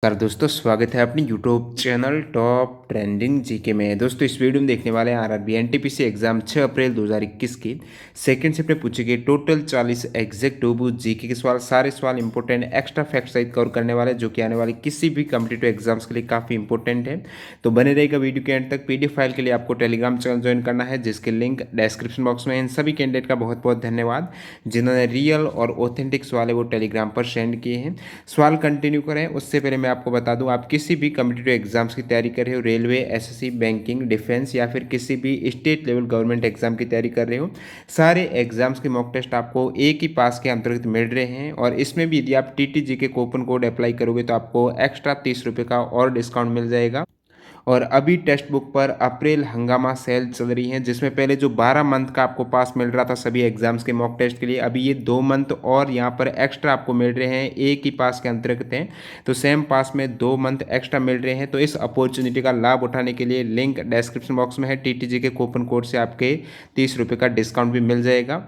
नमस्कार दोस्तों, स्वागत है अपनी YouTube channel top trending GK में। दोस्तों इस वीडियो में देखने वाले हैं आरआरबी एनटीपीसी एग्जाम 6 अप्रैल 2021 की सेकंड शिफ्ट में पूछे गए टोटल 40 एग्जैक्ट टू जीके के सवाल। सारे सवाल इंपॉर्टेंट एक्स्ट्रा फैक्ट सहित कवर करने वाले जो कि आने वाले किसी भी कॉम्पिटिटिव एग्जाम्स के लिए काफ़ी इंपॉर्टेंट है। तो बने रहेगा वीडियो के एंड तक। पीडीएफ फाइल के लिए आपको टेलीग्राम चैनल ज्वाइन करना है जिसके लिंक डिस्क्रिप्शन बॉक्स में है। इन सभी कैंडिडेट का बहुत बहुत धन्यवाद जिन्होंने रियल और ऑथेंटिक सवाल है वो टेलीग्राम पर सेंड किए हैं। सवाल कंटिन्यू करें उससे पहले मैं आपको बता दूं, आप किसी भी कॉम्पिटिटिव एग्जाम्स की तैयारी कर रहे हो, रेलवे, एसएससी, बैंकिंग, डिफेंस या फिर किसी भी स्टेट लेवल गवर्नमेंट एग्जाम की तैयारी कर रहे हो, सारे एग्जाम्स के मॉक टेस्ट आपको एक ही पास के अंतर्गत मिल रहे हैं। और इसमें भी यदि आप टीटीजी के कूपन कोड अप्लाई करोगे तो आपको एक्स्ट्रा 30 रुपये का और डिस्काउंट मिल जाएगा। और अभी टेक्स्ट बुक पर अप्रैल हंगामा सेल चल रही है जिसमें पहले जो 12 मंथ का आपको पास मिल रहा था सभी एग्जाम्स के मॉक टेस्ट के लिए, अभी ये 2 मंथ और यहाँ पर एक्स्ट्रा आपको मिल रहे हैं, एक ही पास के अंतर्गत हैं। तो सेम पास में 2 मंथ एक्स्ट्रा मिल रहे हैं। तो इस अपॉर्चुनिटी का लाभ उठाने के लिए लिंक डिस्क्रिप्शन बॉक्स में है। टीटीजी के कूपन कोड से आपके 30 रुपये का डिस्काउंट भी मिल जाएगा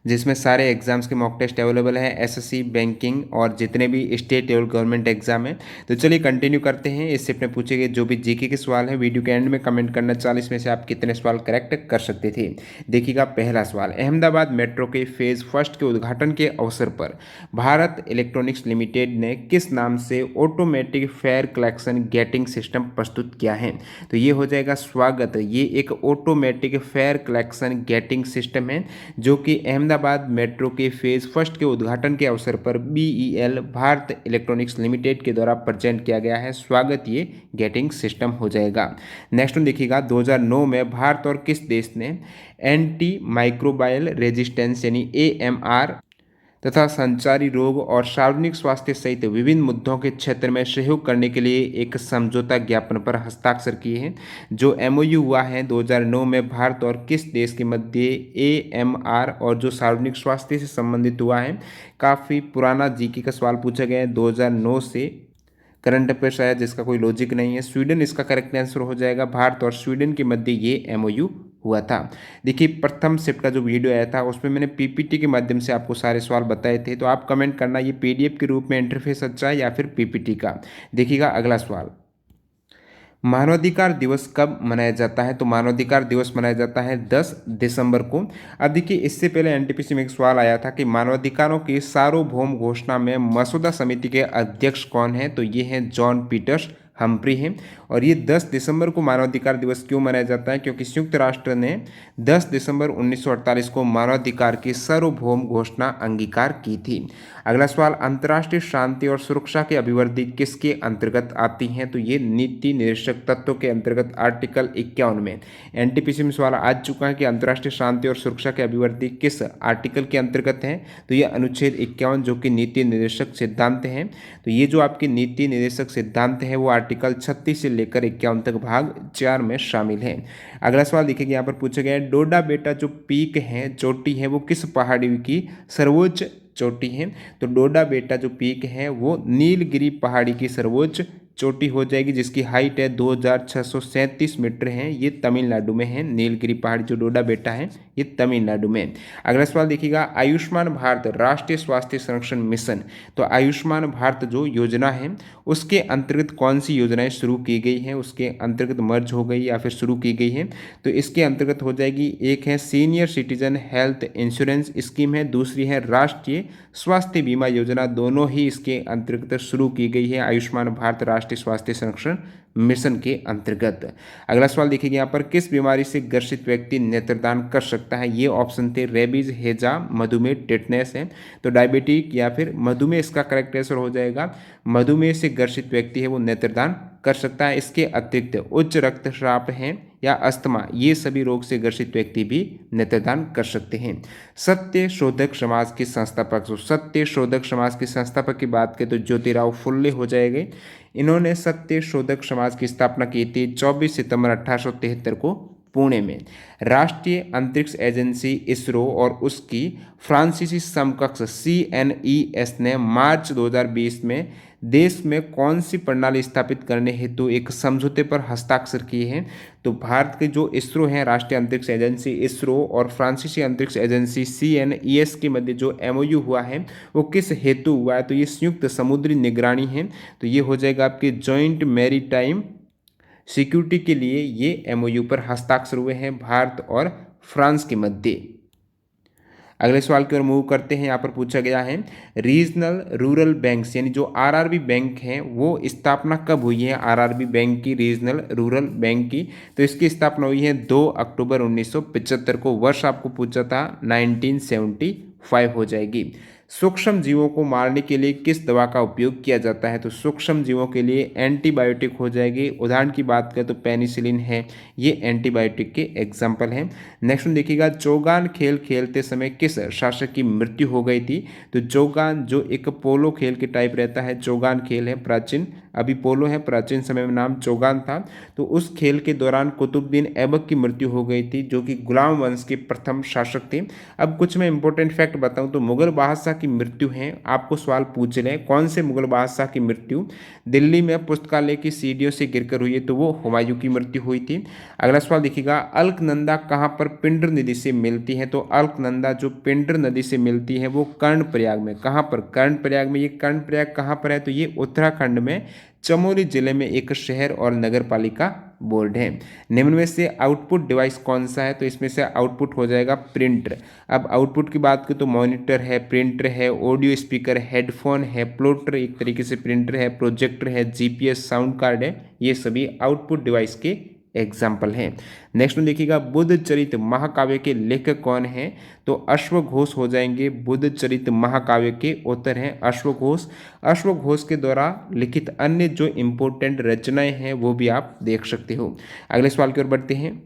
जिसमें सारे एग्जाम्स के मॉक टेस्ट अवेलेबल हैं, एसएससी, बैंकिंग और जितने भी स्टेट लेवल गवर्नमेंट एग्जाम है। तो चलिए कंटिन्यू करते हैं। इस शिफ्ट में पूछे गए जो भी जीके के सवाल है वीडियो के एंड में कमेंट करना 40 में से आप कितने सवाल करेक्ट कर सकते थे। देखिएगा पहला सवाल, अहमदाबाद मेट्रो के फेज फर्स्ट के उद्घाटन के अवसर पर भारत इलेक्ट्रॉनिक्स लिमिटेड ने किस नाम से automatic fair collection getting system प्रस्तुत किया है? तो ये हो जाएगा स्वागत। ये एक automatic fair collection getting system है जो कि अहमदाबाद मेट्रो के फेज फर्स्ट के उद्घाटन के अवसर पर बीईएल भारत इलेक्ट्रॉनिक्स लिमिटेड के द्वारा प्रेजेंट किया गया है। स्वागत ये गेटिंग सिस्टम हो जाएगा। नेक्स्ट वन देखिएगा, 2009 में भारत और किस देश ने एंटी माइक्रोबायल रेजिस्टेंस यानी एएमआर तथा संचारी रोग और सार्वजनिक स्वास्थ्य सहित विभिन्न मुद्दों के क्षेत्र में सहयोग करने के लिए एक समझौता ज्ञापन पर हस्ताक्षर किए हैं? जो एमओयू हुआ है 2009 में भारत और किस देश के मध्य एएमआर और जो सार्वजनिक स्वास्थ्य से संबंधित हुआ है। काफ़ी पुराना जीके का सवाल पूछा गया है 2009 से, करंट अफेयर्स आया जिसका कोई लॉजिक नहीं है। स्वीडन इसका करेक्ट आंसर हो जाएगा। भारत और स्वीडन के मध्य ये एमओयू हुआ था। देखिए प्रथम शिफ्ट का जो वीडियो आया था उसमें मैंने पीपीटी के माध्यम से आपको सारे सवाल बताए थे। तो आप कमेंट करना ये पीडीएफ के रूप में इंटरफेस अच्छा है या फिर पीपीटी का। देखिएगा अगला सवाल, मानवाधिकार दिवस कब मनाया जाता है? तो मानवाधिकार दिवस मनाया जाता है 10 दिसंबर को। अब देखिए इससे पहले एनटीपीसी में एक सवाल आया था कि मानवाधिकारों की सार्वभौम घोषणा में मसौदा समिति के अध्यक्ष कौन है? तो ये हैं जॉन पीटर्स हम्फ्री हैं। और ये 10 दिसंबर को मानवाधिकार दिवस क्यों मनाया जाता है? क्योंकि संयुक्त राष्ट्र ने 10 दिसंबर 1948 को मानवाधिकार की सार्वभौम घोषणा अंगीकार की थी। अगला सवाल, अंतर्राष्ट्रीय शांति और सुरक्षा की अभिवृद्धि किसके अंतर्गत आती हैं? तो ये नीति निर्देशक तत्वों के अंतर्गत आर्टिकल 51 में। एनटीपीसी में सवाल आ चुका है कि अंतर्राष्ट्रीय शांति और सुरक्षा की अभिवृद्धि किस आर्टिकल के अंतर्गत है? तो ये अनुच्छेद 51 जो कि नीति निर्देशक सिद्धांत हैं। तो ये जो आपके नीति निर्देशक सिद्धांत है वो आर्टिकल 36 से लेकर 51 तक भाग 4 में शामिल है। अगला सवाल देखिए यहाँ पर पूछा गया है, डोडा बेटा जो पीक है, चोटी है, वो किस पहाड़ी की सर्वोच्च चोटी है? तो डोडा बेटा जो पीक है वो नीलगिरी पहाड़ी की सर्वोच्च चोटी हो जाएगी जिसकी हाइट है 2637 मीटर है। ये तमिलनाडु में है। नीलगिरी पहाड़ी जो डोडा बेटा है ये तमिलनाडु में। अगला सवाल देखिएगा, आयुष्मान भारत राष्ट्रीय स्वास्थ्य संरक्षण मिशन। तो आयुष्मान भारत जो योजना है उसके अंतर्गत कौन सी योजनाएं शुरू की गई हैं? उसके अंतर्गत मर्ज हो गई या फिर शुरू की गई है? तो इसके अंतर्गत हो जाएगी, एक है senior citizen health insurance scheme है, दूसरी है राष्ट्रीय स्वास्थ्य बीमा योजना। दोनों ही इसके अंतर्गत शुरू की गई है आयुष्मान भारत राष्ट्रीय स्वास्थ्य संरक्षण मिशन के अंतर्गत। अगला सवाल देखिए यहाँ पर, किस बीमारी से ग्रसित व्यक्ति नेत्रदान कर सकता है? ये ऑप्शन थे रेबीज, हैजा, मधुमेह, टेटनेस है। तो डायबिटिक या फिर मधुमेह इसका करेक्ट आंसर हो जाएगा। मधुमेह से ग्रसित व्यक्ति है वो नेत्रदान कर सकता है। इसके अतिरिक्त उच्च रक्तचाप है या अस्थमा, ये सभी रोग से ग्रसित व्यक्ति भी नेत्रदान कर सकते हैं। सत्य शोधक समाज के संस्थापक, जो सत्य शोधक समाज के संस्थापक की बात करें तो ज्योतिराव फुल्ले हो जाएंगे। इन्होंने सत्य शोधक समाज की स्थापना की थी 24 सितंबर 1873 को पुणे में। राष्ट्रीय अंतरिक्ष एजेंसी इसरो और उसकी फ्रांसीसी समकक्ष सीएनईएस ने मार्च 2020 में देश में कौन सी प्रणाली स्थापित करने हेतु एक समझौते पर हस्ताक्षर किए हैं? तो भारत के जो इसरो है, राष्ट्रीय अंतरिक्ष एजेंसी इसरो, और फ्रांसीसी अंतरिक्ष एजेंसी CNES के मध्य जो MOU हुआ है वो किस हेतु हुआ है? तो ये संयुक्त समुद्री निगरानी है। तो ये हो जाएगा आपके जॉइंट मैरीटाइम सिक्योरिटी के लिए ये MOU पर हस्ताक्षर हुए हैं भारत और फ्रांस के मध्य। अगले सवाल की ओर मूव करते हैं। यहाँ पर पूछा गया है रीजनल रूरल बैंक्स यानी जो RRB बैंक हैं वो स्थापना कब हुई है? RRB बैंक की, रीजनल रूरल बैंक की, तो इसकी स्थापना हुई है 2 अक्टूबर 1975 को। वर्ष आपको पूछा था 1975 हो जाएगी। सूक्ष्म जीवों को मारने के लिए किस दवा का उपयोग किया जाता है? तो सूक्ष्म जीवों के लिए एंटीबायोटिक हो जाएगी। उदाहरण की बात करें तो पेनिसिलिन है, ये एंटीबायोटिक के एग्जाम्पल हैं। नेक्स्ट में देखिएगा चौगान खेल खेलते समय किस शासक की मृत्यु हो गई थी? तो चौगान जो एक पोलो खेल के टाइप रहता है, चौगान खेल है प्राचीन, अभी पोलो है, प्राचीन समय में नाम चौगान था। तो उस खेल के दौरान कुतुबुद्दीन ऐबक की मृत्यु हो गई थी जो कि गुलाम वंश के प्रथम शासक थे। अब कुछ मैं इंपॉर्टेंट फैक्ट बताऊं तो मुगल बादशाह की मृत्यु है, आपको सवाल पूछ ले कौन से मुगल बादशाह की मृत्यु दिल्ली में पुस्तकालय की सीढ़ियों से गिरकर हुई है? तो वो हुमायूं की मृत्यु हुई थी। अगला सवाल देखिएगा अलकनंदा कहाँ पर पिंडर नदी से मिलती है? तो अलकनंदा जो पिंडर नदी से मिलती है वो कर्णप्रयाग में। कहाँ पर? कर्णप्रयाग में। ये कर्णप्रयाग कहाँ पर है? तो ये उत्तराखंड में चमोली जिले में एक शहर और नगर पालिका बोर्ड है। निम्न में से आउटपुट डिवाइस कौन सा है? तो इसमें से आउटपुट हो जाएगा प्रिंटर। अब आउटपुट की बात करें तो मॉनिटर है, प्रिंटर है, ऑडियो स्पीकर, हेडफोन है, प्लोटर एक तरीके से प्रिंटर है, प्रोजेक्टर है, GPS साउंड कार्ड है, ये सभी आउटपुट डिवाइस के एग्जाम्पल हैं। नेक्स्ट में देखिएगा बुद्ध चरित महाकाव्य के लेखक कौन हैं? तो अश्वघोष हो जाएंगे। बुद्ध चरित महाकाव्य के उत्तर हैं अश्वघोष। अश्वघोष के द्वारा लिखित अन्य जो इंपॉर्टेंट रचनाएं हैं वो भी आप देख सकते हो। अगले सवाल की ओर बढ़ते हैं।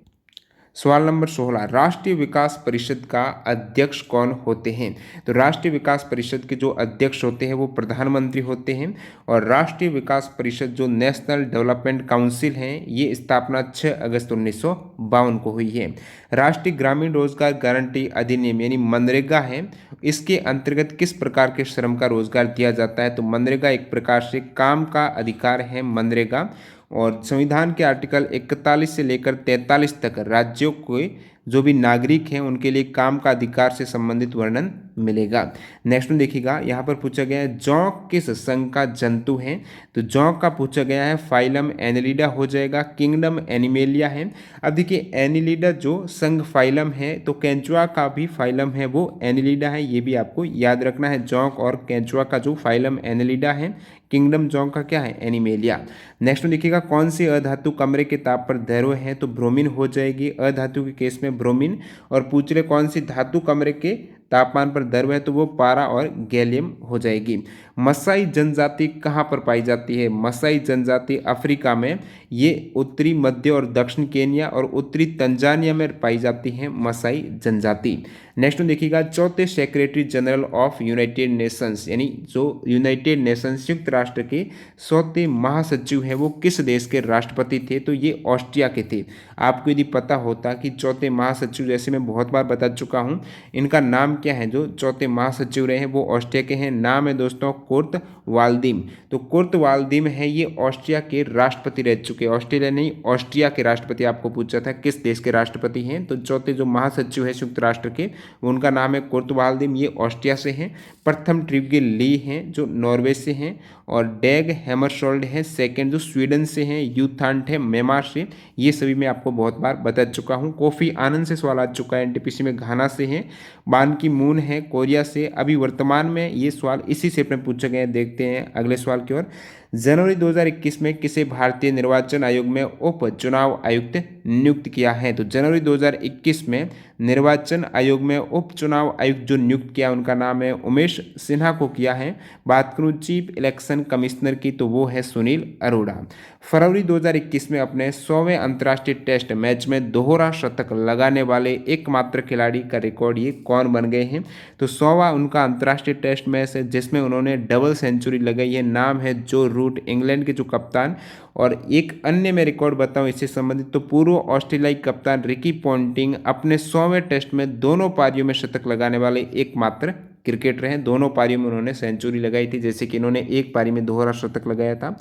सवाल नंबर 16 राष्ट्रीय विकास परिषद का अध्यक्ष कौन होते हैं? तो राष्ट्रीय विकास परिषद के जो अध्यक्ष होते हैं वो प्रधानमंत्री होते हैं। और राष्ट्रीय विकास परिषद जो नेशनल डेवलपमेंट काउंसिल है ये स्थापना 6 अगस्त 1952 को हुई है। राष्ट्रीय ग्रामीण रोजगार गारंटी अधिनियम यानी मनरेगा है, इसके अंतर्गत किस प्रकार के श्रम का रोजगार दिया जाता है? तो मनरेगा एक प्रकार से काम का अधिकार है मनरेगा। और संविधान के आर्टिकल 41 से लेकर 43 तक राज्यों के जो भी नागरिक हैं उनके लिए काम का अधिकार से संबंधित वर्णन मिलेगा। नेक्स्ट में देखिएगा यहाँ पर पूछा गया है जोंक किस संघ का जंतु है? तो जोंक का पूछा गया है फाइलम एनिलिडा हो जाएगा, किंगडम एनिमेलिया है। अब देखिए एनिलिडा जो संघ फाइलम है तो केंचुआ का भी फाइलम है वो एनिलिडा है, ये भी आपको याद रखना है। जोंक और केंचुआ का जो फाइलम एनिलिडा है, किंगडम जोंक का क्या है? एनिमेलिया। नेक्स्ट में देखिएगा कौन सी अधातु कमरे के ताप पर धैर्य है? तो ब्रोमीन हो जाएगी, अधातु के केस में ब्रोमीन। और पूछ रहे कौन सी धातु कमरे के तापमान पर द्रव है? तो वो पारा और गैलियम हो जाएगी। मसाई जनजाति कहाँ पर पाई जाती है? मसाई जनजाति अफ्रीका में, ये उत्तरी मध्य और दक्षिण केन्या और उत्तरी तंजानिया में पाई जाती है मसाई जनजाति। नेक्स्ट में देखिएगा चौथे secretary general of United Nations यानी जो यूनाइटेड नेशंस संयुक्त राष्ट्र के चौथे महासचिव हैं वो किस देश के राष्ट्रपति थे? तो ये ऑस्ट्रिया के थे। आपको यदि पता होता कि चौथे महासचिव, जैसे मैं बहुत बार बता चुका हूँ, इनका नाम क्या है, जो चौथे महासचिव रहे हैं वो ऑस्ट्रिया के हैं। नाम है दोस्तों कुर्ट वाल्डीम। तो कुर्ट वाल्डीम है ये ऑस्ट्रिया के राष्ट्रपति रह चुके हैं, ऑस्ट्रेलिया नहीं ऑस्ट्रिया के राष्ट्रपति। आपको पूछा था किस देश के राष्ट्रपति हैं, तो चौथे जो महासचिव है संयुक्त राष्ट्र के उनका नाम है कुर्ट वाल्डीम, ये ऑस्ट्रिया से हैं। प्रथम ट्रिग्वे ली हैं जो नॉर्वे से हैं, और डैग हैमरशोल्ड है सेकंड जो स्वीडन से हैं, यूथांट है म्यांमार से। ये सभी मैं आपको बहुत बार बता चुका हूँ। कोफी आनंद से सवाल आ चुका है एनटीपीसी में, घाना से हैं। बान की मून है कोरिया से। अभी वर्तमान में ये सवाल इसी से अपने पूछे गए। देखते हैं अगले सवाल की ओर। जनवरी 2021 में किसे भारतीय निर्वाचन आयोग में उप चुनाव आयुक्त नियुक्त किया है? तो जनवरी 2021 में निर्वाचन आयोग में उप चुनाव आयुक्त जो नियुक्त किया उनका नाम है उमेश सिन्हा को किया है। बात करूं चीफ इलेक्शन कमिश्नर की तो वो है सुनील अरोड़ा। फरवरी 2021 में अपने 100वें अंतर्राष्ट्रीय टेस्ट मैच में दोहरा शतक लगाने वाले एकमात्र खिलाड़ी का रिकॉर्ड ये कौन बन गए हैं? तो 100वां उनका अंतर्राष्ट्रीय टेस्ट मैच है जिसमें उन्होंने डबल सेंचुरी लगाई है। नाम है जो रूट, इंग्लैंड के जो कप्तान। और एक अन्य मैं रिकॉर्ड बताऊं इससे संबंधित, तो पूर्व ऑस्ट्रेलियाई कप्तान रिकी पॉन्टिंग अपने 100वें टेस्ट में दोनों पारियों में शतक लगाने वाले एकमात्र क्रिकेटर हैं। दोनों पारियों में उन्होंने सेंचुरी लगाई थी, जैसे कि इन्होंने एक पारी में दोहरा शतक लगाया था।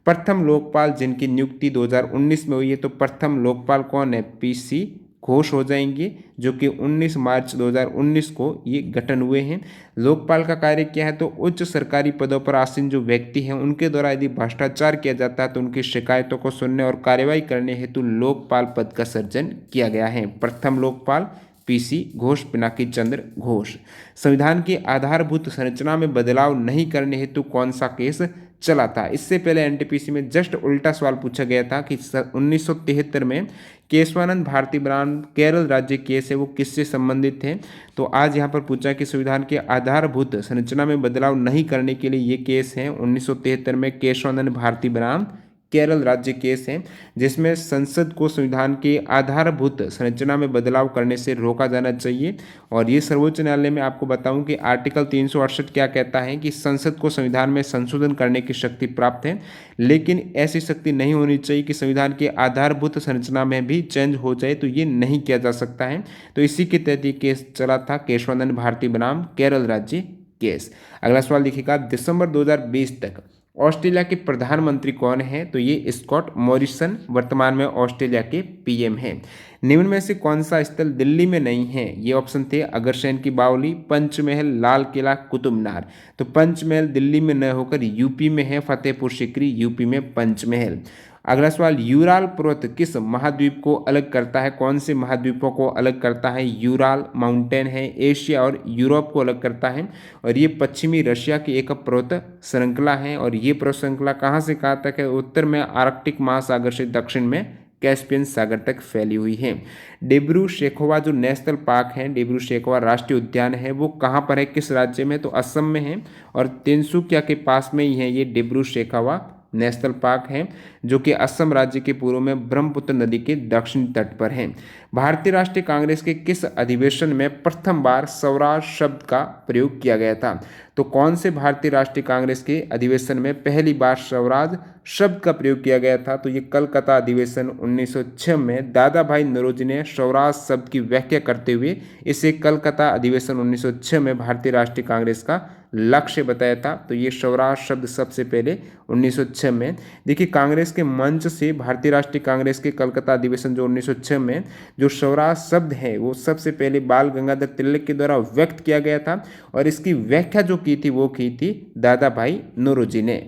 प्रथम लोकपाल जिनकी नियुक्ति 2019 में हुई है, तो प्रथम लोकपाल कौन है? पीसी घोष हो जाएंगे, जो कि 19 मार्च 2019 को ये गठन हुए हैं। लोकपाल का कार्य क्या है? तो उच्च सरकारी पदों पर आसीन जो व्यक्ति हैं उनके द्वारा यदि भ्रष्टाचार किया जाता है तो उनकी शिकायतों को सुनने और कार्रवाई करने हेतु लोकपाल पद का सृजन किया गया है। प्रथम लोकपाल पीसी घोष, पिनाकी चंद्र घोष। संविधान की आधारभूत संरचना में बदलाव नहीं करने हेतु कौन सा केस चला था? इससे पहले एनटीपीसी में जस्ट उल्टा सवाल पूछा गया था कि 1973 में केशवानंद भारती बनाम केरल राज्य केस है वो किससे संबंधित है? तो आज यहाँ पर पूछा कि संविधान के आधारभूत संरचना में बदलाव नहीं करने के लिए ये केस है 1973 में केशवानंद भारती बनाम केरल राज्य केस है, जिसमें संसद को संविधान के आधारभूत संरचना में बदलाव करने से रोका जाना चाहिए। और ये सर्वोच्च न्यायालय में आपको बताऊं कि आर्टिकल 368 क्या कहता है कि संसद को संविधान में संशोधन करने की शक्ति प्राप्त है, लेकिन ऐसी शक्ति नहीं होनी चाहिए कि संविधान के आधारभूत संरचना में भी चेंज हो जाए, तो ये नहीं किया जा सकता है। तो इसी के तहत ये केस चला था, केशवानंद भारती बनाम केरल राज्य केस। अगला सवाल देखिएगा, दिसंबर 2020 तक ऑस्ट्रेलिया के प्रधानमंत्री कौन है? तो ये स्कॉट मॉरिसन वर्तमान में ऑस्ट्रेलिया के पीएम हैं। निम्न में से कौन सा स्थल दिल्ली में नहीं है? ये ऑप्शन थे अगरसैन की बावली, पंचमहल, लाल किला, कुतुब मीनार। तो पंचमहल दिल्ली में न होकर यूपी में है, फतेहपुर सीकरी यूपी में पंचमहल। अगला सवाल, यूराल पर्वत किस महाद्वीप को अलग करता है? कौन से महाद्वीपों को अलग करता है? यूराल माउंटेन है, एशिया और यूरोप को अलग करता है। और ये पश्चिमी रशिया की एक पर्वत श्रृंखला है। और ये पर्वत श्रृंखला कहाँ से कहाँ तक है? उत्तर में आर्कटिक महासागर से दक्षिण में कैस्पियन सागर तक फैली हुई है। डिब्रू शेखोवा जो नेशनल पार्क है, डिब्रू शेखोवा राष्ट्रीय उद्यान है, वो कहाँ पर है, किस राज्य में? तो असम में है। और तिनसुकिया के पास में ही है ये डिब्रू शेखोवा नेशनल पार्क है, जो कि असम राज्य के पूर्व में ब्रह्मपुत्र नदी के दक्षिणी तट पर है। भारतीय राष्ट्रीय कांग्रेस के किस अधिवेशन में प्रथम बार स्वराज शब्द का प्रयोग किया गया था? तो कौन से भारतीय राष्ट्रीय कांग्रेस के अधिवेशन में पहली बार स्वराज शब्द का प्रयोग किया गया था? तो ये कलकत्ता अधिवेशन 1906 में दादा भाई नौरोजी ने स्वराज शब्द की व्याख्या करते हुए इसे कलकत्ता अधिवेशन 1906 में भारतीय राष्ट्रीय कांग्रेस का लक्ष्य बताया था। तो ये स्वराज शब्द सबसे पहले 1906 में, देखिए कांग्रेस के मंच से भारतीय राष्ट्रीय कांग्रेस के कलकत्ता अधिवेशन जो 1906 में जो स्वराज शब्द है वो सबसे पहले बाल गंगाधर तिलक के द्वारा व्यक्त किया गया था। और इसकी व्याख्या जो की थी वो की थी दादा भाई नौरोजी ने।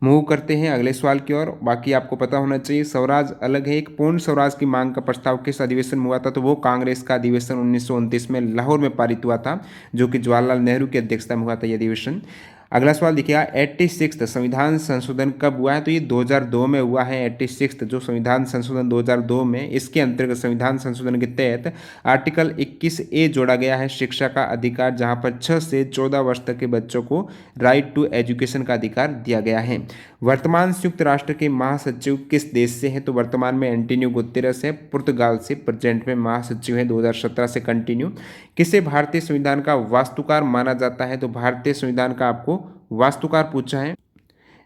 मूव करते हैं अगले सवाल की ओर। बाकी आपको पता होना चाहिए स्वराज अलग है। एक पूर्ण स्वराज की मांग का प्रस्ताव किस अधिवेशन में हुआ था? तो वो कांग्रेस का अधिवेशन 1929 में लाहौर में पारित हुआ था, जो कि जवाहरलाल नेहरू की अध्यक्षता में हुआ था यह अधिवेशन। अगला सवाल देखिएगा, 86वां संविधान संशोधन कब हुआ है? तो ये 2002 में हुआ है। 86वां जो संविधान संशोधन 2002 में, इसके अंतर्गत संविधान संशोधन के तहत आर्टिकल 21A जोड़ा गया है, शिक्षा का अधिकार, जहां पर 6 से 14 वर्ष तक के बच्चों को राइट टू एजुकेशन का अधिकार दिया गया है। वर्तमान संयुक्त राष्ट्र के महासचिव किस देश से हैं? तो वर्तमान में एंटोनियो गुतेरेस है, पुर्तगाल से प्रेजेंट में महासचिव है 2017 से कंटिन्यू। किसे भारतीय संविधान का वास्तुकार माना जाता है? तो भारतीय संविधान का आपको वास्तुकार पूछा है।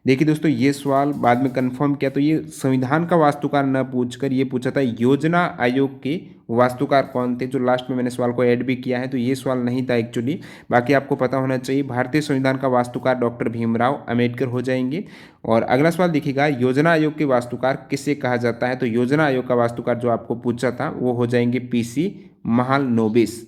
देखिए दोस्तों, ये सवाल बाद में कंफर्म किया, तो ये संविधान का वास्तुकार न पूछकर ये पूछा था योजना आयोग के वास्तुकार कौन थे, जो लास्ट में मैंने सवाल को ऐड भी किया है। तो ये सवाल नहीं था एक्चुअली, बाकी आपको पता होना चाहिए। भारतीय संविधान का वास्तुकार डॉक्टर भीमराव अंबेडकर हो जाएंगे। और अगला सवाल देखिएगा, योजना आयोग के वास्तुकार किसे कहा जाता है? तो योजना आयोग का वास्तुकार जो आपको पूछा था वो हो जाएंगे पीसी महालनोबिस।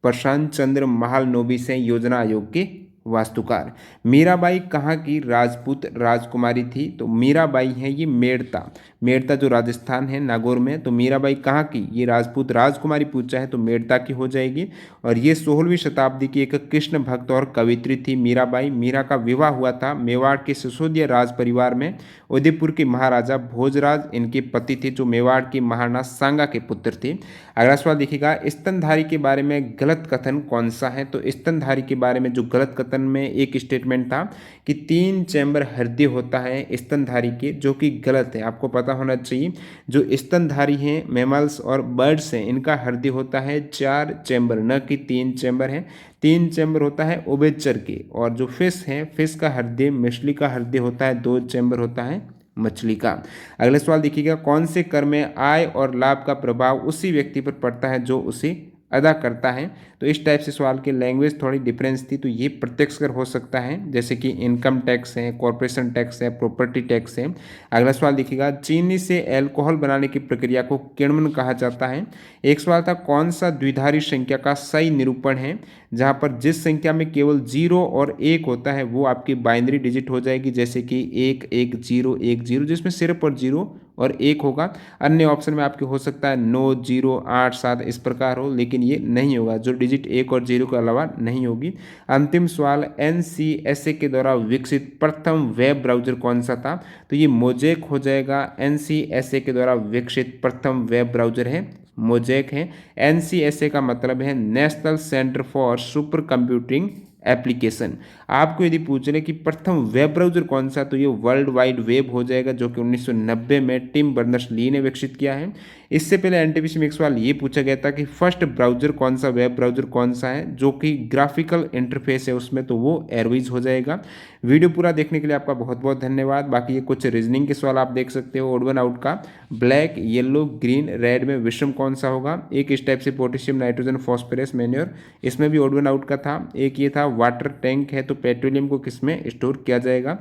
प्रशांत चंद्र महालनोबिस हैं योजना आयोग के वास्तुकार। मीराबाई कहाँ की राजपूत राजकुमारी थी? तो मीराबाई है ये मेड़ता, मेड़ता जो राजस्थान है नागौर में। तो मीराबाई कहाँ की ये राजपूत राजकुमारी पूछा है, तो मेड़ता की हो जाएगी। और ये 16वीं शताब्दी की एक कृष्ण भक्त और कवित्री थी मीराबाई। मीरा का विवाह हुआ था मेवाड़ के सिसोदिया राज परिवार में। उदयपुर के महाराजा भोजराज इनके पति थे, जो मेवाड़ के महाराणा सांगा के पुत्र थे। अगला सवाल देखिएगा, स्तनधारी के बारे में गलत कथन कौन सा है? तो स्तनधारी के बारे में जो गलत कथन में एक स्टेटमेंट था कि 3 चैम्बर हृदय होता है स्तनधारी के, जो कि गलत है। आपको पता होना चाहिए जो स्तनधारी हैं मैमल्स और बर्ड्स हैं, इनका हृदय होता है 4 चैम्बर, न कि 3 चैम्बर है। 3 चैम्बर होता है उभयचर के। और जो फिश है, फिश का हृदय, मछली का हृदय होता है 2 चैम्बर होता है मछली का। अगला सवाल देखिएगा, कौन से कर में आय और लाभ का प्रभाव उसी व्यक्ति पर पड़ता है जो उसे अदा करता है। तो इस टाइप से सवाल की लैंग्वेज थोड़ी डिफरेंस थी, तो ये प्रत्यक्ष कर हो सकता है, जैसे कि इनकम टैक्स है, कॉर्पोरेशन टैक्स है, प्रॉपर्टी टैक्स है। अगला सवाल देखिएगा, चीनी से अल्कोहल बनाने की प्रक्रिया को किण्वन कहा जाता है। एक सवाल था, कौन सा द्विधारी संख्या का सही निरूपण है, जहाँ पर जिस संख्या में केवल 0 और 1 होता है वो आपकी बाइनरी डिजिट हो जाएगी, जैसे कि 1 1 0 1 0, जिसमें सिर्फ और 0 और 1 होगा। अन्य ऑप्शन में आपके हो सकता है 9 0 8 7 इस प्रकार हो, लेकिन ये नहीं होगा, जो डिजिट 1 और 0 के अलावा नहीं होगी। अंतिम सवाल, NCSA के द्वारा विकसित प्रथम वेब ब्राउजर कौन सा था, तो ये मोजेक हो जाएगा। NCSA के द्वारा विकसित प्रथम वेब ब्राउजर है मोजेक है। NCSA का मतलब है national centre for super computing application. आपको यदि पूछ रहे कि प्रथम वेब ब्राउजर कौन सा, तो ये वर्ल्ड वाइड वेब हो जाएगा, जो कि 1990 में टिम बर्नर्स-ली ने विकसित किया है। इससे पहले एनटीपीसी में एक सवाल ये पूछा गया था कि फर्स्ट ब्राउजर कौन सा, वेब ब्राउजर कौन सा है जो कि ग्राफिकल इंटरफेस है उसमें, तो वो एयरविज हो जाएगा। वीडियो पूरा देखने के लिए आपका बहुत बहुत धन्यवाद। बाकी ये कुछ रीजनिंग के सवाल आप देख सकते हो। ओड वन आउट का ब्लैक येलो ग्रीन रेड में विषम कौन सा होगा। एक इस टाइप से पोटेशियम नाइट्रोजन फॉस्फोरस मैन्योर, इसमें भी ओड वन आउट का था। एक ये था वाटर टैंक है तो पेट्रोलियम को किस में स्टोर किया जाएगा।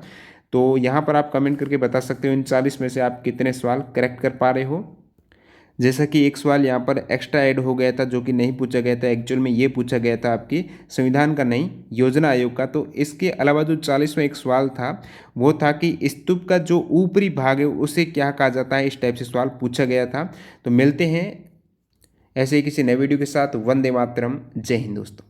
तो यहाँ पर आप कमेंट करके बता सकते हो इन 40 में से आप कितने सवाल करेक्ट कर पा रहे हो। जैसा कि एक सवाल यहाँ पर एक्स्ट्रा ऐड हो गया था जो कि नहीं पूछा गया था, एक्चुअल में ये पूछा गया था आपकी संविधान का नहीं, योजना आयोग का। तो इसके अलावा जो 40वां एक सवाल था वो था कि स्तूप का जो ऊपरी भाग है उसे क्या कहा जाता है, इस टाइप से सवाल पूछा गया था। तो मिलते हैं ऐसे ही किसी नए वीडियो के साथ। वंदे मातरम, जय हिंद दोस्तों।